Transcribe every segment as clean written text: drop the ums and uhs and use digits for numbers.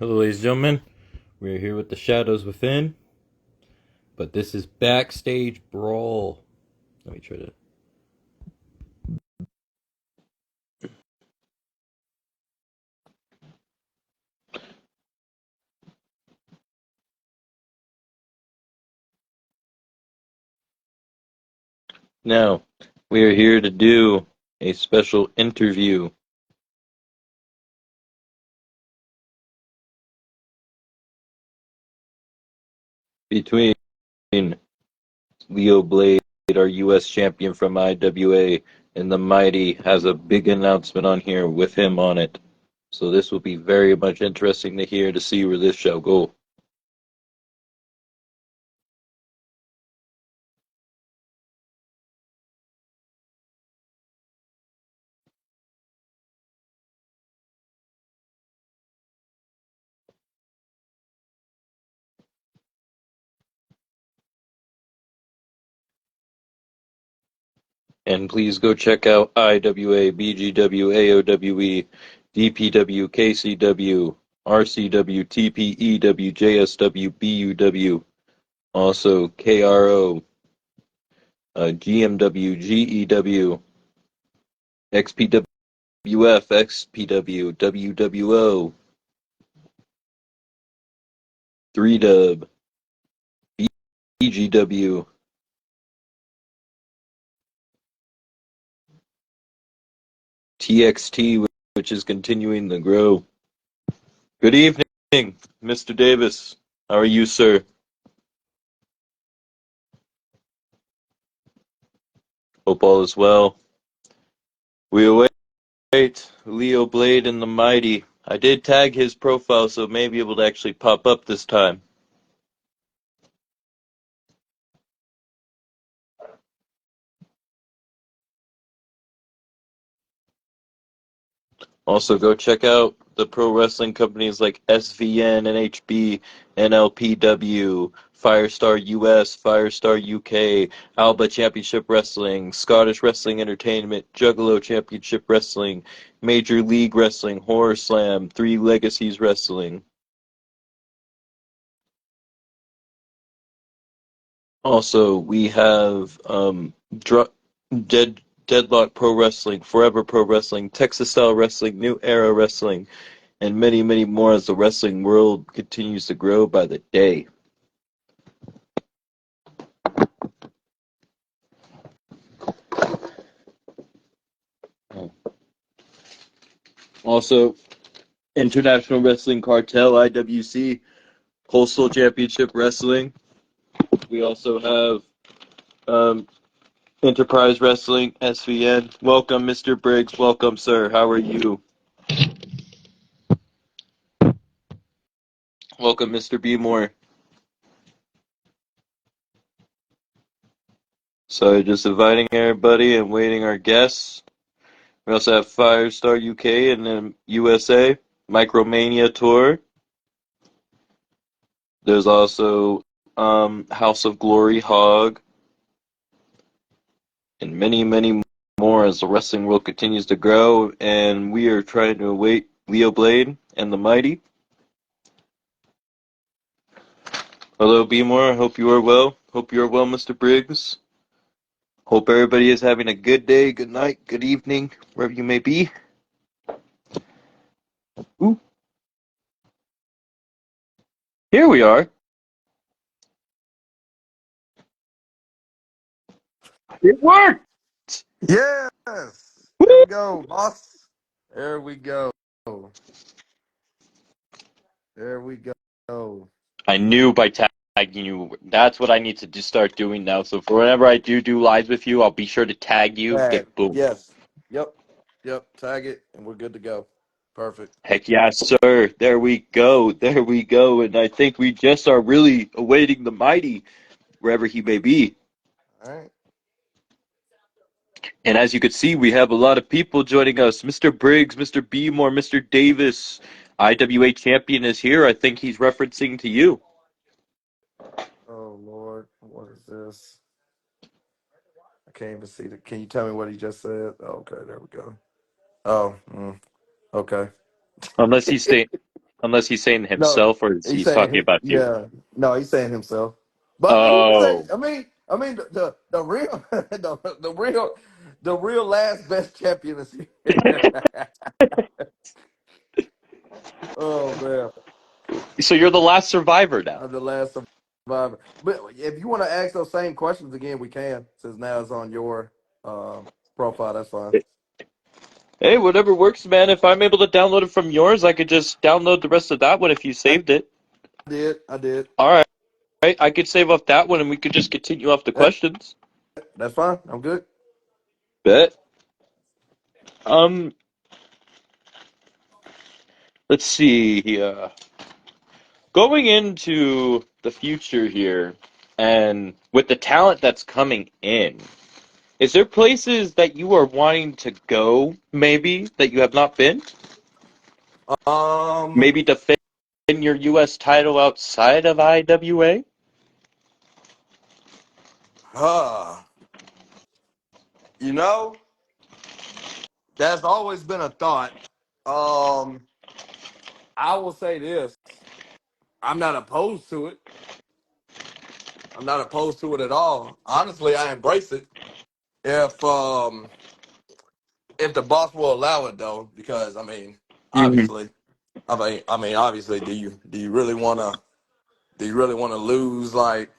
Hello, ladies and gentlemen. We're here with the Shadows Within, but this is Backstage Brawl. Let me try to. Now, we are here to do a special interview between Leo Blade, our U.S. champion from IWA, and the Mighty has a big announcement on here with him on it. So this will be very much interesting to hear to see where this shall go. And please go check out IWA, BGW, AOWE, DPW, KCW, RCW, TPEW, JSW, BUW, also KRO, GMW, GEW, XPWF, XPW, WWO, 3Dub, BGW, TXT, which is continuing to grow. Good evening, Mr. Davis. How are you, sir? Hope all is well. We await Leo Blade and the Mighty. I did tag his profile, so it may be able to actually pop up this time. Also, go check out the pro wrestling companies like SVN, NHB, NLPW, Firestar US, Firestar UK, Alba Championship Wrestling, Scottish Wrestling Entertainment, Juggalo Championship Wrestling, Major League Wrestling, Horror Slam, Three Legacies Wrestling. Also, we have Deadlock Pro Wrestling, Forever Pro Wrestling, Texas Style Wrestling, New Era Wrestling, and many, many more as the wrestling world continues to grow by the day. Also, International Wrestling Cartel, IWC, Coastal Championship Wrestling. We also have Enterprise Wrestling, SVN. Welcome, Mr. Briggs. Welcome, sir. How are you? Welcome, Mr. Beemore. So just inviting everybody and waiting our guests. We also have Firestar UK and then USA, Micromania Tour. There's also House of Glory, Hog, and many, many more as the wrestling world continues to grow. And we are trying to await Leo Blade and the Mighty. Hello, Beemore. Hope you are well. Hope you are well, Mr. Briggs. Hope everybody is having a good day, good night, good evening, wherever you may be. Ooh. Here we are. It worked! Yes. There Woo! we go, boss. There we go. There we go. I knew by tagging you, that's what I need to just start doing now. So for whenever I do lives with you, I'll be sure to tag you. Tag. Get boom. Yes. Yep. Yep. Tag it, and we're good to go. Perfect. Heck yeah, sir. There we go. There we go. And I think we just are really awaiting the Mighty, wherever he may be. All right. And as you can see, we have a lot of people joining us. Mr. Briggs, Mr. Beemore, Mr. Davis, IWA champion is here. I think he's referencing to you. Oh Lord, what is this? I can't even see it. Can you tell me what he just said? Oh, okay, there we go. Oh, okay. Unless he's staying. Unless he's saying No, himself or he's he's talking saying about you. yeah. No, he's saying himself. But he was. Oh. I mean, the real, the real last best champion is here. Oh man, So you're the last survivor now. I'm the last survivor. But if you want to ask those same questions again, we can. Since now it's on your profile, that's fine. Hey, whatever works, man. If I'm able to download it from yours, I could just download the rest of that one if you I saved it. did. I did. All right. I could save off that one and we could just continue off the questions. That's fine. I'm good. Bet. Um, let's see here. Going into the future here, and with the talent that's coming in, is there places that you are wanting to go, maybe, that you have not been? Um, Maybe defend your U.S. title outside of IWA? huh. You know, that's always been a thought. Um, I will say this. I'm not opposed to it. I'm not opposed to it at all. Honestly, I embrace it if if the boss will allow it though, because Hmm. obviously, obviously, do you really want to lose like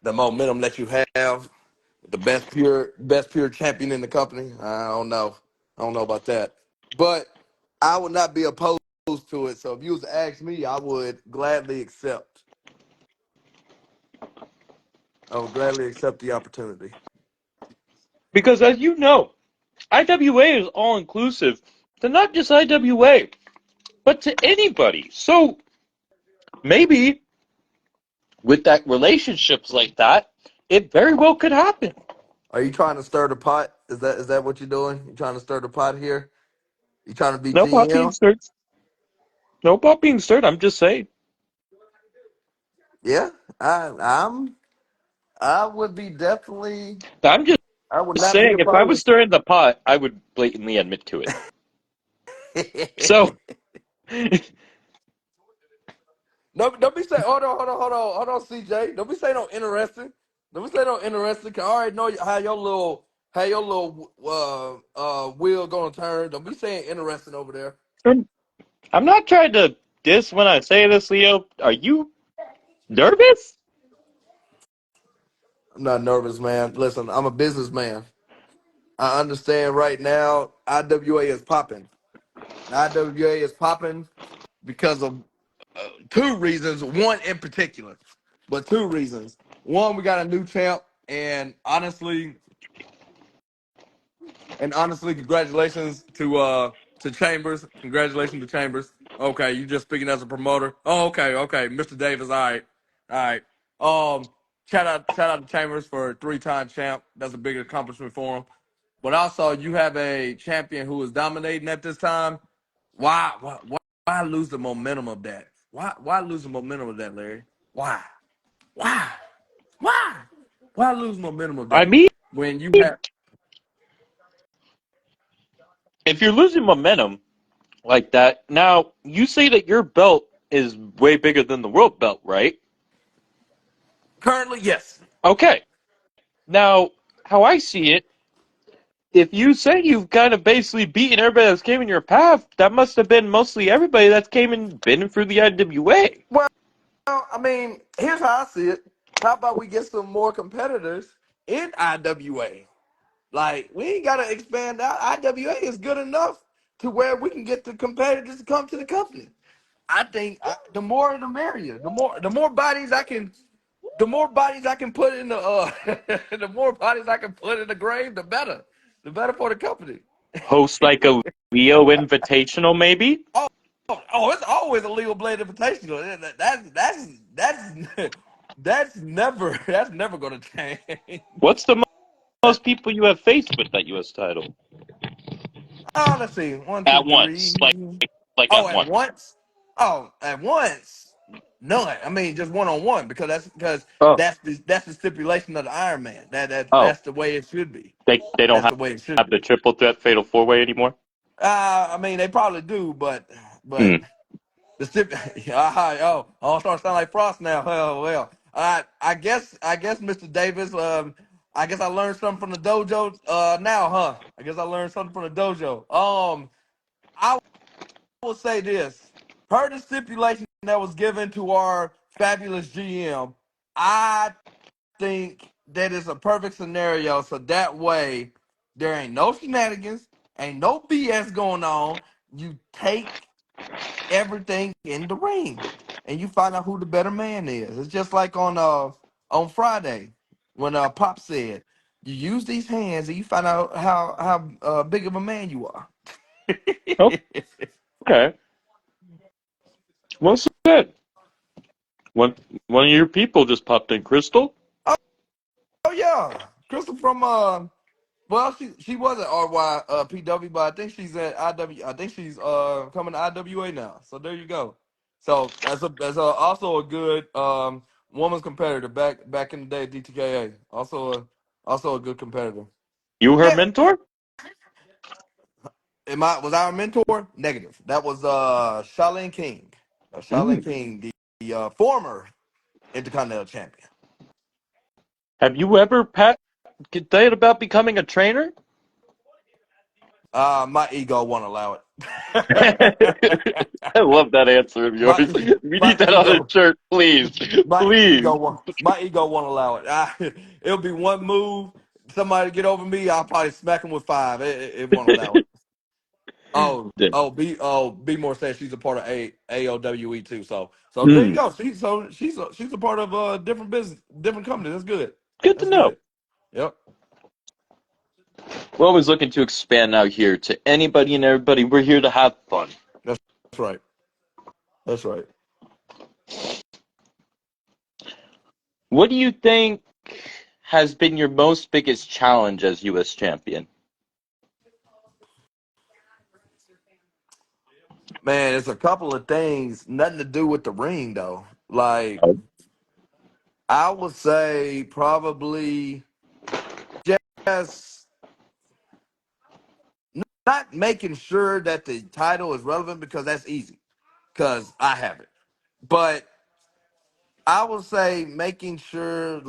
the momentum that you have, the best pure champion in the company? I don't know. I don't know about that, but I would not be opposed to it. So if you was to ask me, I would gladly accept. I would gladly accept the opportunity. Because as you know, IWA is all inclusive to not just IWA, but to anybody. So maybe with that relationships like that, it very well could happen. Are you trying to stir the pot? Is that what you're doing? You trying to stir the pot here? You trying to be No pop being GM? stirred. No pop being stirred. I'm just saying. Yeah, I would be definitely. I'm just I would not be saying. If I was opposed. stirring the pot, I would blatantly admit to it. So No, don't be saying. Hold on, CJ. Don't be saying no interesting. Don't be saying no interesting. 'Cause I already know how your little wheel gonna turn. Don't be saying interesting over there. I'm not trying to diss when I say this, Leo. Are you nervous? I'm not nervous, man. Listen, I'm a businessman. I understand right now. IWA is popping. IWA is popping because of two reasons. One in particular, but two reasons. One, we got a new champ, and honestly, congratulations to Chambers. Congratulations to Chambers. Okay, you just speaking as a promoter. Oh, okay, Mr. Davis. All right. Shout out to Chambers for a 3-time champ. That's a big accomplishment for him. But also, you have a champion who is dominating at this time. Why lose the momentum of that? Why lose the momentum of that, Larry? Why? Why? Why? Why lose momentum of I that mean, when you have if you're losing momentum like that, now you say that your belt is way bigger than the world belt, right? currently yes. Okay. Now, how I see it, if you say you've kind of basically beaten everybody that's came in your path, that must have been mostly everybody that's came and been through the IWA. Well, here's how I see it. How about we get some more competitors in IWA? Like, we ain't got to expand out. IWA is good enough to where we can get the competitors to come to the company. I think the more the merrier. The more bodies I can, the more bodies I can put in the the more bodies I can put in the grave, the better. The better for the company. Host like a Leo Invitational, maybe? Oh, it's always a legal blade invitational. That's that's never gonna change. What's the most people you have faced with that U.S. title? Let's see. One, two, At once. three. Like Oh, at at once. once? Oh, at once? None. I mean, just one on one because Oh, that's the stipulation of the Iron Man. oh. That's the way it should be. They don't That's the way it should have the be. triple threat fatal four way anymore? They probably do, but Hmm. The stip. Oh, I'm starting to sound like Frost now. Well. I guess, Mr. Davis. I guess I learned something from the dojo. Now, huh? I guess I learned something from the dojo. I will say this: per the stipulation that was given to our fabulous GM, I think that is a perfect scenario. So that way, there ain't no shenanigans, ain't no BS going on. You take everything in the ring, and you find out who the better man is. It's just like on Friday when Pop said, "You use these hands, and you find out how big of a man you are." Okay. Well said. One one of your people just popped in, Crystal. Oh yeah, Crystal from well, she was at RY PW, but I think she's at IW. I think she's coming to IWA now. So there you go. So that's also a good woman's competitor back in the day, DTKA. Also a good competitor. You her Yeah, mentor? was I a mentor? Negative. That was Charlene King. Charlene Mm. King, the former Intercontinental Champion. Have you ever thought about becoming a trainer? My ego won't allow I it. love that answer of my yours. We my need that on a ego shirt, please. Please. my ego won't allow it. It'll be one move. Somebody get over me, I'll probably smack him with five. It won't allow it. Be more said she's a part of AOWE too. So there you Mm. go. She's a part of different business, different company. That's good. Good to That's know. good. Yep. We're always looking to expand out here to anybody and everybody. We're here to have fun. That's right. That's right. What do you think has been your most biggest challenge as U.S. champion? Man, it's a couple of things, nothing to do with the ring though. Like Oh. I would say probably just not making sure that the title is relevant because that's easy because I have it. But I would say making sure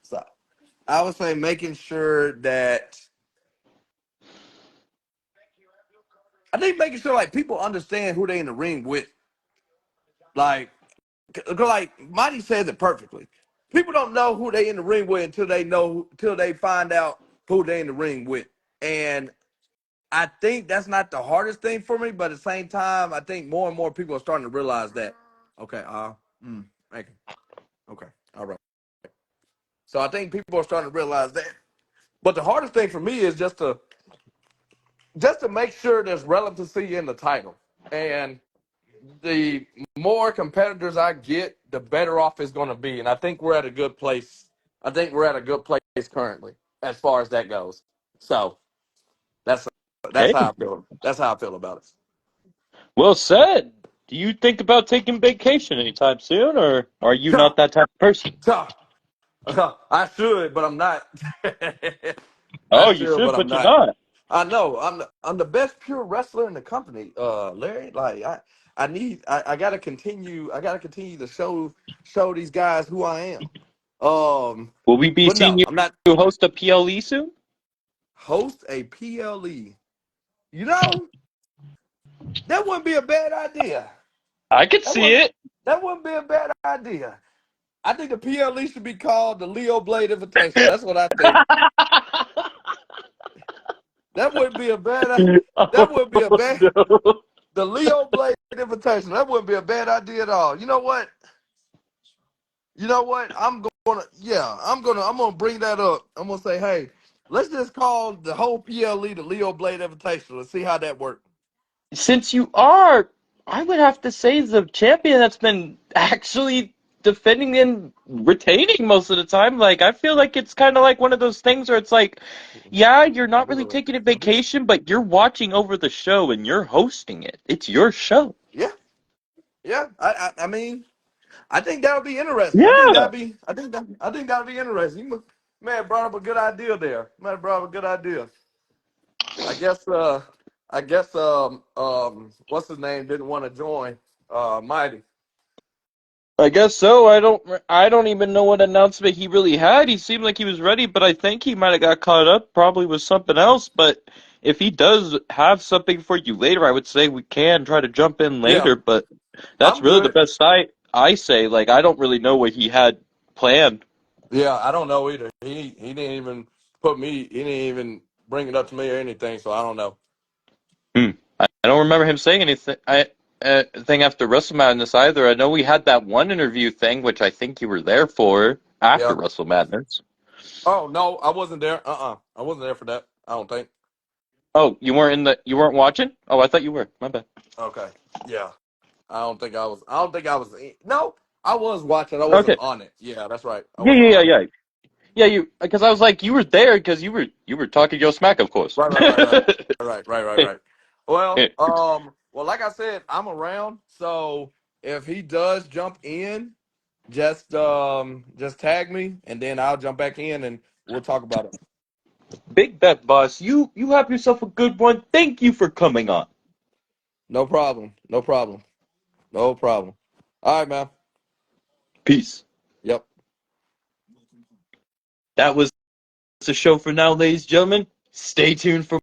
so I would say making sure that I think making sure like people understand who they in the ring with. Like, 'cause, like Monty says it perfectly. People don't know who they in the ring with until they find out who they in the ring with. And I think that's not the hardest thing for me, but at the same time, I think more and more people are starting to realize that. Okay, thank you. Okay, all right. So I think people are starting to realize that. But the hardest thing for me is just to make sure there's relevancy in the title. And the more competitors I get, the better off it's going to be. And I think we're at a good place. I think we're at a good place currently as far as that goes. So that's that's Hey, how I feel. That's how I feel about it. well said. Do you think about taking vacation anytime soon, or are you Yeah, not that type of person? yeah. I should, but I'm not. I Oh, you should, should, but I'm but you're not. not. I know. I'm the best pure wrestler in the company, Larry. Like I gotta continue. I gotta continue to show these guys who I am. Will we be But seeing no, you I'm not host a PLE soon? host a PLE. You know, that wouldn't be a bad idea. I could That see wouldn't it. that wouldn't be a bad idea. I think the PLE should be called the Leo Blade Invitational. That's what I think. That wouldn't be a bad. That would be a Oh, bad. no. The Leo Blade Invitational. That wouldn't be a bad idea at all. You know what? You know what? I'm gonna bring that up. I'm gonna say, hey, let's just call the whole PLE the Leo Blade Invitational and see how that works. Since you are, I would have to say, the champion that's been actually defending and retaining most of the time. Like, I feel like it's kind of like one of those things where it's like, yeah, you're not really taking a vacation, but you're watching over the show and you're hosting it. It's your show. Yeah, yeah. I mean, I think that would be interesting. Yeah. I think that would be interesting. Man brought up a good idea there. Man brought up a good idea. I guess. I guess what's his name didn't want to join. Mighty. I guess so. I don't even know what announcement he really had. He seemed like he was ready, but I think he might have got caught up probably with something else. But if he does have something for you later, I would say we can try to jump in Yeah, later. But that's I'm really the good. best I say. Like I don't really know what he had planned. Yeah, I don't know either. He didn't even he didn't even bring it up to me or anything, so I don't know. Hmm. I don't remember him saying anything. Thing after Wrestle Madness either. I know we had that one interview thing, which I think you were there for after Yeah. Wrestle Madness. Oh no, I wasn't there. I wasn't there for that. I don't think. Oh, you weren't watching? Oh, I thought you were. My bad. Okay. Yeah. I don't think I was. I don't think I was. No, I was watching. I wasn't Okay. on it. Yeah, that's right. I Yeah, wasn't yeah, yeah, on it. yeah. Yeah, you because I was like, you were there because you were talking your smack, of course. Right. Well, like I said, I'm around. So if he does jump in, just tag me, and then I'll jump back in, and we'll talk about it. Big bet, boss. You have yourself a good one. Thank you for coming on. No problem. No problem. No problem. All right, man. Peace. Yep. That was the show for now, ladies and gentlemen. Stay tuned for